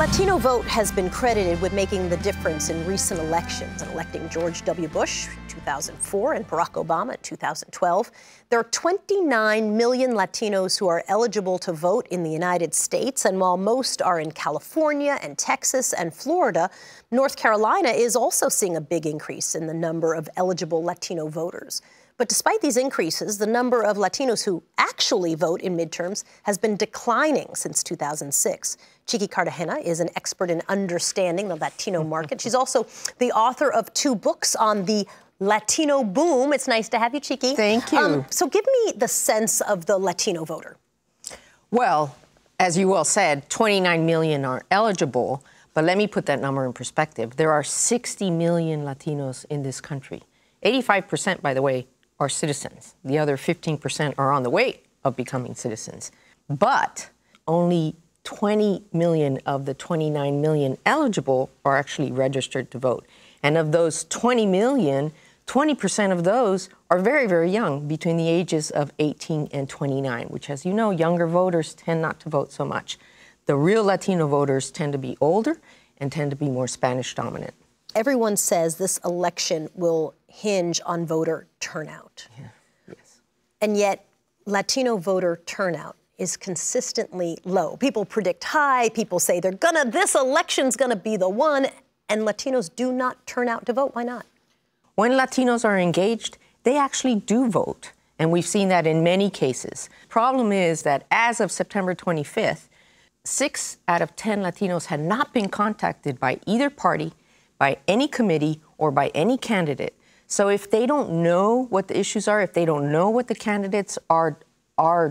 Latino vote has been credited with making the difference in recent elections, electing George W. Bush in 2004 and Barack Obama in 2012. There are 29 million Latinos who are eligible to vote in the United States, and while most are in California and Texas and Florida, North Carolina is also seeing a big increase in the number of eligible Latino voters. But despite these increases, the number of Latinos who actually vote in midterms has been declining since 2006. Chiqui Cartagena is an expert in understanding the Latino market. She's also the author of 2 books on the Latino boom. It's nice to have you, Chiqui. Thank you. So give me the sense of the Latino voter. Well, as you well said, 29 million are eligible, but let me put that number in perspective. There are 60 million Latinos in this country. 85%, by the way, are citizens. The other 15% are on the way of becoming citizens. But only 20 million of the 29 million eligible are actually registered to vote. And of those 20 million, 20% of those are very, very young, between the ages of 18 and 29, which, as you know, younger voters tend not to vote so much. The real Latino voters tend to be older and tend to be more Spanish dominant. Everyone says this election will hinge on voter turnout. Yeah. Yes. And yet, Latino voter turnout is consistently low. People predict high, people say this election's gonna be the one, and Latinos do not turn out to vote. Why not? When Latinos are engaged, they actually do vote. And we've seen that in many cases. Problem is that as of September 25th, 6 out of 10 Latinos had not been contacted by either party, by any committee, or by any candidate. So if they don't know what the issues are, if they don't know what the candidates are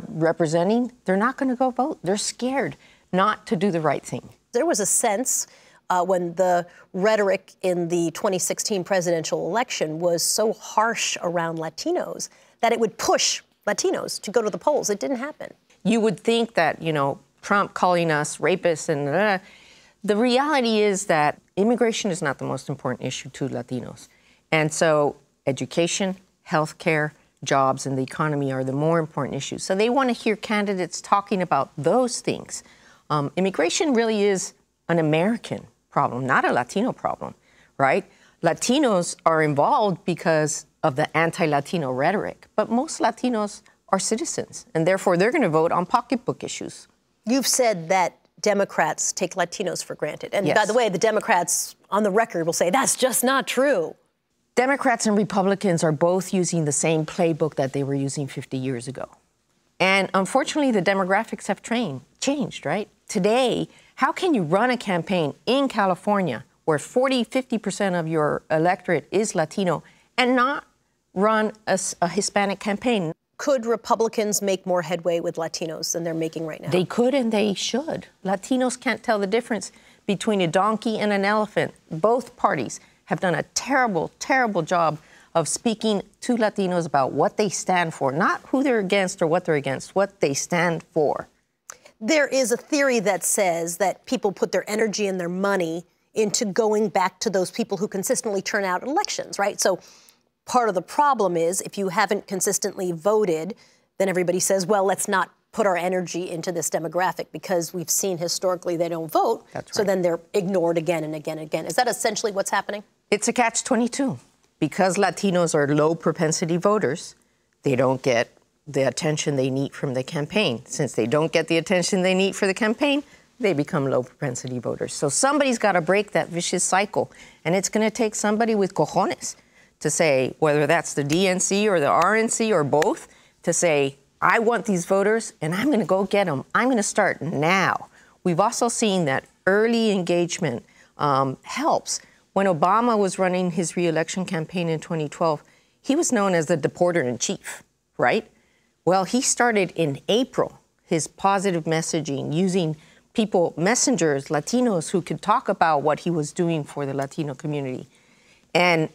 representing, they're not going to go vote. They're scared not to do the right thing. There was a sense when the rhetoric in the 2016 presidential election was so harsh around Latinos that it would push Latinos to go to the polls. It didn't happen. You would think that, Trump calling us rapists and the reality is that immigration is not the most important issue to Latinos. And so education, healthcare, jobs, and the economy are the more important issues. So they want to hear candidates talking about those things. Immigration really is an American problem, not a Latino problem, right? Latinos are involved because of the anti-Latino rhetoric, but most Latinos are citizens, and therefore they're going to vote on pocketbook issues. You've said that Democrats take Latinos for granted. And yes. By the way, the Democrats on the record will say that's just not true. Democrats and Republicans are both using the same playbook that they were using 50 years ago. And unfortunately, the demographics have changed, right? Today, how can you run a campaign in California where 40–50% of your electorate is Latino and not run a Hispanic campaign? Could Republicans make more headway with Latinos than they're making right now? They could and they should. Latinos can't tell the difference between a donkey and an elephant. Both parties have done a terrible, terrible job of speaking to Latinos about what they stand for, not who they're against or what they're against, what they stand for. There is a theory that says that people put their energy and their money into going back to those people who consistently turn out elections, right? So part of the problem is if you haven't consistently voted, then everybody says, well, let's not put our energy into this demographic because we've seen historically they don't vote. That's right. So then they're ignored again and again and again. Is that essentially what's happening? It's a catch-22. Because Latinos are low-propensity voters, they don't get the attention they need from the campaign. Since they don't get the attention they need for the campaign, they become low-propensity voters. So somebody's got to break that vicious cycle. And it's going to take somebody with cojones to say, whether that's the DNC or the RNC or both, to say, I want these voters, and I'm going to go get them. I'm going to start now. We've also seen that early engagement helps. When Obama was running his re-election campaign in 2012, he was known as the deporter-in-chief, right? Well, he started in April his positive messaging using people, messengers, Latinos, who could talk about what he was doing for the Latino community. And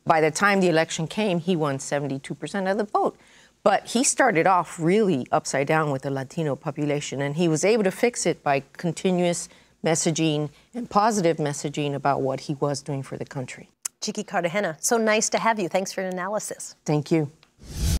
by the time the election came, he won 72% of the vote. But he started off really upside down with the Latino population, and he was able to fix it by continuous messaging and positive messaging about what he was doing for the country. Chiqui Cartagena, so nice to have you. Thanks for your analysis. Thank you.